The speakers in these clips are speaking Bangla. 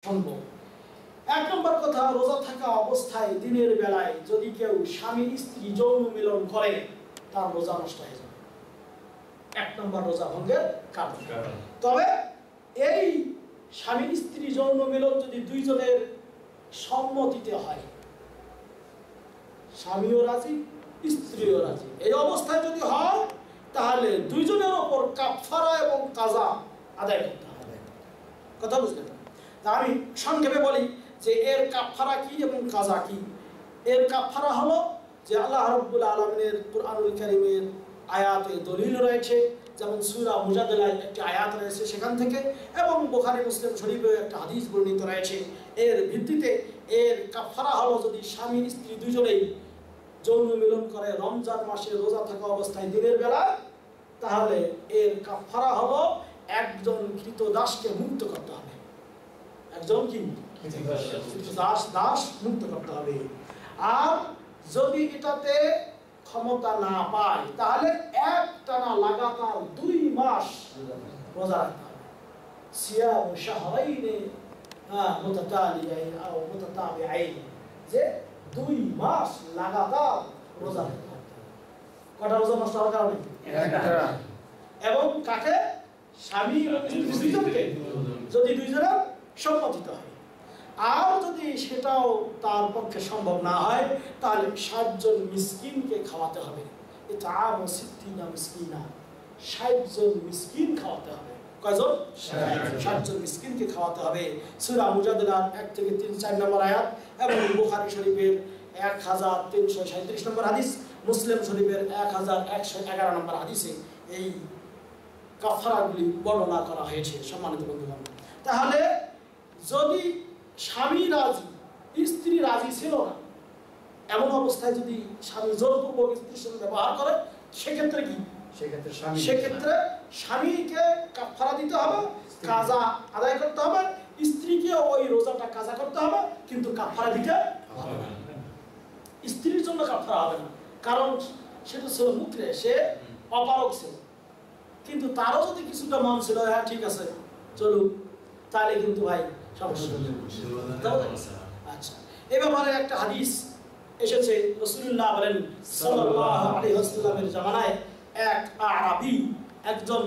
সম্ভব। এক নম্বর কথা, রোজা থাকা অবস্থায় দিনের বেলায় যদি কেউ স্বামী স্ত্রী যৌন মিলন করে তার রোজা নষ্ট হয়ে যাবে, এক নম্বর রোজা ভঙ্গের কারণ। তবে এই স্বামী স্ত্রী যৌন মিলন যদি দুইজনের সম্মতিতে হয়, স্বামীও রাজি স্ত্রীও রাজি, এই অবস্থায় যদি হয় তাহলে দুইজনের ওপর কাফারা এবং কাজা আদায় করতে হবে। কথা বুঝলেন? আমি সংক্ষেপে বলি যে এর কাফারা কি এবং কাজা কি। এর কাফারা হলো যে আল্লাহ রাব্বুল আলামিনের কুরআনুল কারীমের আয়াতে দলিল রয়েছে, যেমন সূরা মুজাদালায় একটি আয়াত রয়েছে সেখান থেকে, এবং বুখারী মুসলিম শরীফে একটা হাদিস বর্ণিত রয়েছে। এর ভিত্তিতে এর কাফারা হলো যদি স্বামী স্ত্রী দুজনেই যৌন মিলন করে রমজান মাসে রোজা থাকা অবস্থায় দিনের বেলায়, তাহলে এর কাফারা হলো একজন কৃতদাসকে মুক্ত করতে হবে। একজন কি দাস মুক্ত করতে হবে। আর যদি এটাতে ক্ষমতা না পায় তাহলে একটানা লাগাতার 2 মাস রোজা রাখতে হবে। সিয়াম শাহরাইন মুতাতালিয়াইন আও মুতাতাবিআইন, যে 2 মাস লাগাতার রোজা রাখতে হবে। কটা রোজা নষ্ট হওয়ার কারণে? একটা। এবং কাকে? স্বামী এবং স্ত্রীকে, যদি দুইজনের সম্মতিত হয়। আর যদি সেটাও তার পক্ষে সম্ভব না হয় তাহলে 60 জন মিসকিনকে খাওয়াতে হবে। এটা 60 জন মিসকিন খাওয়াতে হবে। কয়জন? 60 জন মিসকিনকে খাওয়াতে হবে। সূরা মুজাদালার 1 থেকে 3-4 নম্বর আয়াত এবং বুখারী শরীফের 1337 নম্বর হাদিস, মুসলিম শরীফের 1111 নম্বর হাদিসে এই কাফারাগুলি বর্ণনা করা হয়েছে। সম্মানিত বন্ধুগণ, তাহলে যদি স্বামী রাজি স্ত্রী রাজি ছিল না, এমন অবস্থায় যদি স্বামী জোরপূর্বক স্ত্রীর সঙ্গে ব্যবহার করে, সেক্ষেত্রে কি? সেক্ষেত্রে স্বামীকে কাফারা দিতে হবে, কাজা আদায় করতে হবে, স্ত্রীকে ওই রোজাটা কাজা করতে হবে, কিন্তু কাফারা দিতে হবে না। স্ত্রীর জন্য কাফারা হবে না, কারণ সেটা ছিল মুখরে, সে অপারক ছিল, কিন্তু তারও যদি কিছুটা মন ছিল হ্যাঁ ঠিক আছে চলুক, তাহলে কিন্তু ভাই সমস্যা। আচ্ছা, এই ব্যাপারে একটা হাদিস এসেছে। রাসূলুল্লাহ বলেন সাল্লাল্লাহু আলাইহি ওয়াসাল্লামের জামানায় এক আরবি, একজন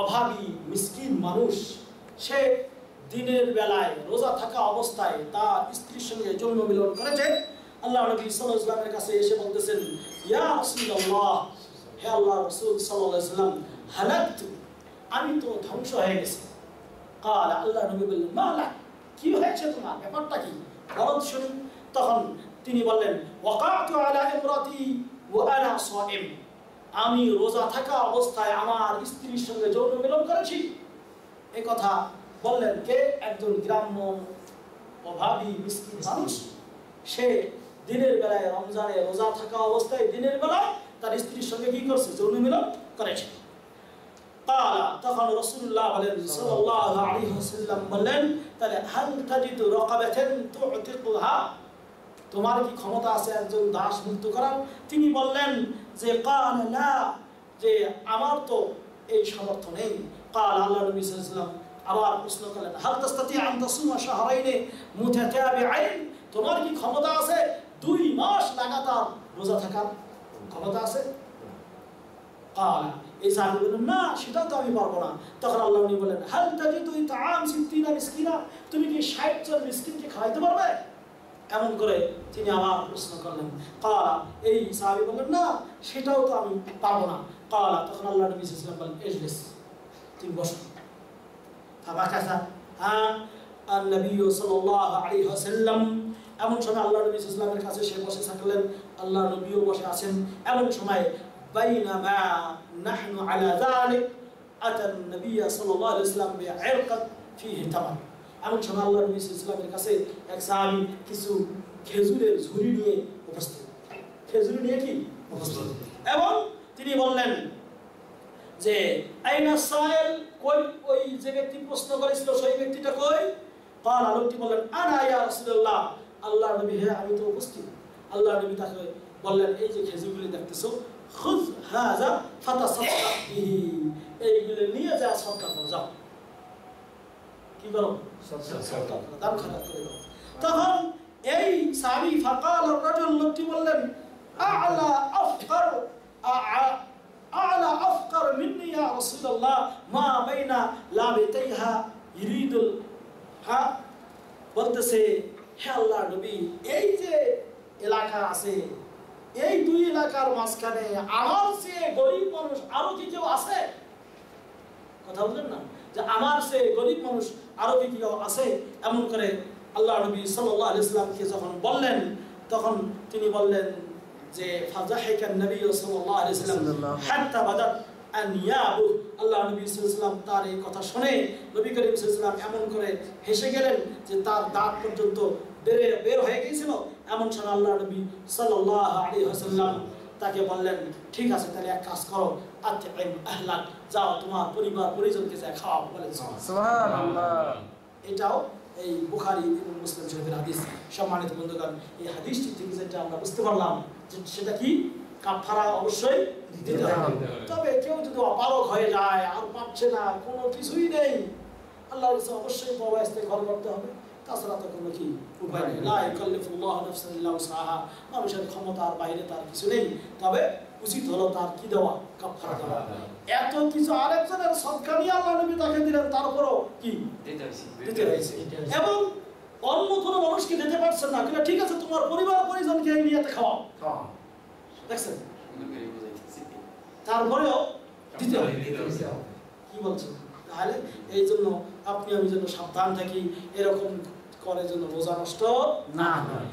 অভাবী মিসকিন মানুষ, সে দিনের বেলায় রোজা থাকা অবস্থায় তার স্ত্রীর সঙ্গে যৌন মিলন করেছে। আল্লাহ নবী সাল্লাল্লাহু আলাইহি ওয়াসাল্লামের কাছে এসে বলতেছেন, ইয়া রাসূলুল্লাহ, হে আল্লাহর রাসূল সাল্লাল্লাহু আলাইহি ওয়াসাল্লাম, হালাকতু, আমি তো ধ্বংস হয়ে গেছি। কাল, আল্লাহ নবী বললেন, মালা, কি হয়েছে তোমার, ব্যাপারটা কি, বলো শুনি। তখন তিনি বললেন, ওয়াকাতু আলা ইমরাতি ওয়া আনা সাইম, আমি রোজা থাকা অবস্থায় আমার স্ত্রীর সঙ্গে যৌন মিলন করেছি। এই কথা বললেন কে? একজন গ্রাম্য অভাবী মিসকিন মানুষ, সে দিনের বেলায় রমজানে রোজা থাকা অবস্থায় দিনের বেলায় তার স্ত্রীর সঙ্গে কি করছে? যৌন মিলন করেছে। তখন রাসূলুল্লাহ সাল্লাল্লাহু আলাইহি ওয়াসাল্লাম বললেন, তাহলে হাল তাজিদু রাকাবাতান তু'তিকুহা, তোমার কি ক্ষমতা আছে একজন দাস মুক্ত করার? তিনি বললেন যে কাল লা, যে আমার তো এই সামর্থ্য নেই। কাল, আল্লাহ নবী সাল্লাল্লাহু আলাইহি ওয়াসাল্লাম আবার প্রশ্ন করলেন, হাল তাস্তাতি আন তাসুমা শাহরাইন মুতাতাবিআইন, তোমার কি ক্ষমতা আছে 2 মাস লাগাতার রোজা থাকার ক্ষমতা আছে? কাল, এই সাহাবী বললেন, না সেটা তো আমি পারবো না। তখন আল্লাহ নবী বলেন, হাল তাজিদু ইতআম 60 মিসকিনা, তুমি কি 60 জন মিসকিনকে খাওয়াইতে পারবে? এমন করে তিনি আবার প্রশ্ন করলেন। কাল, এই সাহাবী বললেন, না সেটাও তো আমি পারবো না। কাল, তখন আল্লাহ নবী সাল্লাল্লাহু আলাইহি ওয়াসাল্লাম বলেন, ইজলিস, তুমি বসো। ফাবাকাসা আন-নবী সাল্লাল্লাহু আলাইহি ওয়াসাল্লাম, এমন সময় আল্লাহ নবী সাল্লাল্লাহু আলাইহি ওয়াসাল্লামের কাছে সে বসে থাকলেন, আল্লাহ নবীও বসে আছেন। এমন সময় বাইনামা নাহনু আলা যালিক আতা আন-নবী সাল্লাল্লাহু আলাইহি ওয়াসাল্লাম বি'ইরকাত ফীহি তামার, এমন সময় আল্লাহ নবী সাল্লাল্লাহু আলাইহি ওয়াসাল্লামের কাছে এক সাহাবী কিছু খেজুরের ঝুড়ি নিয়ে উপস্থিত। খেজুর নিয়ে কি উপস্থিত, এবং তিনি বললেন যে আইনা সাইল, কই ওই যে ব্যক্তি প্রশ্ন করেছিল সেই ব্যক্তিটা কই? কাল, লোকটি বললেন, আনা ইয়া রাসূলুল্লাহ, আল্লাহ নবী, হ্যাঁ আমি তো উপস্থিত। আল্লাহ নবী তাকে বললেন, এই যে খেজুরগুলি দেখতেছো, খুয হাযা ফাতাসাদ্দাক বিহি, এইগুলো নিয়ে যা সদকা করো, যাও। কি করো? দান খয়রাত করে দাও। তখন এই সাহাবী ফাকাল রাজুল, লোকটি বললেন আ'লা আফকার মিন্নি ইয়া রাসূলুল্লাহ মা বাইনা লাবিতাইহা ইরিদুল বলতেছে, হে আল্লাহর নবী, এই যে এলাকা আছে, এই দুই এলাকার মাঝখানে আমার চেয়ে গরিব মানুষ আরো কি কেউ আছে? কথা বললেন না যে আমার চেয়ে গরিব মানুষ আরো কি কেউ আছে? এমন করে আল্লাহ নবী সাল্লাল্লাহু আলাইহি ওয়াসাল্লামকে যখন বললেন, তখন তিনি বললেন যে ফাজাহিকান নবী সাল্লাল্লাহু আলাইহি ওয়াসাল্লাম হাত্তা বাদাত আনিয়াবু। আল্লাহ নবী সাল্লাল্লাহু আলাইহি ওয়াসাল্লাম তার এই কথা শুনে নবী করিম সাল্লাল্লাহু আলাইহি ওয়াসাল্লাম এমন করে হেসে গেলেন যে তার দাঁত পর্যন্ত বের হয়ে গিয়েছিল। এমন সময় আল্লাহ নবী সাল্লাল্লাহু আলাইহি ওয়াসাল্লাম তাকে বললেন, ঠিক আছে তাহলে এক কাজ করো, আতইম আহলাক, যাও তোমার পরিবার পরিজনকে যা খাওয়াও। বলেন সুবহানাল্লাহ। এটাও এই বুখারী এবং মুসলিম শরীফের হাদিস। সম্মানিত বন্ধুগণ, এই হাদিসটি থেকে যেটা আমরা বুঝতে পারলাম যে সেটা কি, কাফারা অবশ্যই দিতে হবে। তবে কেউ যদি অপারগ হয়ে যায় আর পাচ্ছে না, কোনো কিছুই নেই, আল্লাহর কাছে অবশ্যই তওবা ইস্তেগফার করতে হবে, তাছাড়া তো কোনো কি উপায় নেই। লা ইউকাল্লিফুল্লাহু নাফসান ইল্লা উসআহা, মানুষের ক্ষমতার বাইরে তার কিছু নেই। তবে উচিত হলো তার কি দেওয়া, কাফারা দেওয়া। এত কিছু আরেকজনের সদকা নিয়ে আল্লাহ নবী তাকে দিলেন, তারপরও কি দিতে হয়েছে, এবং অন্য কোনো মানুষকে দিতে পারছেন না, কিন্তু ঠিক আছে তোমার পরিবার পরিজনকে এই নিয়েতে খাওয়াও। দেখছেন, তারপরেও দিতে হবে। কি বলছেন? তাহলে এই জন্য আপনি আমি যেন সাবধান থাকি, এরকম করে যেন রোজা নষ্ট না হয়।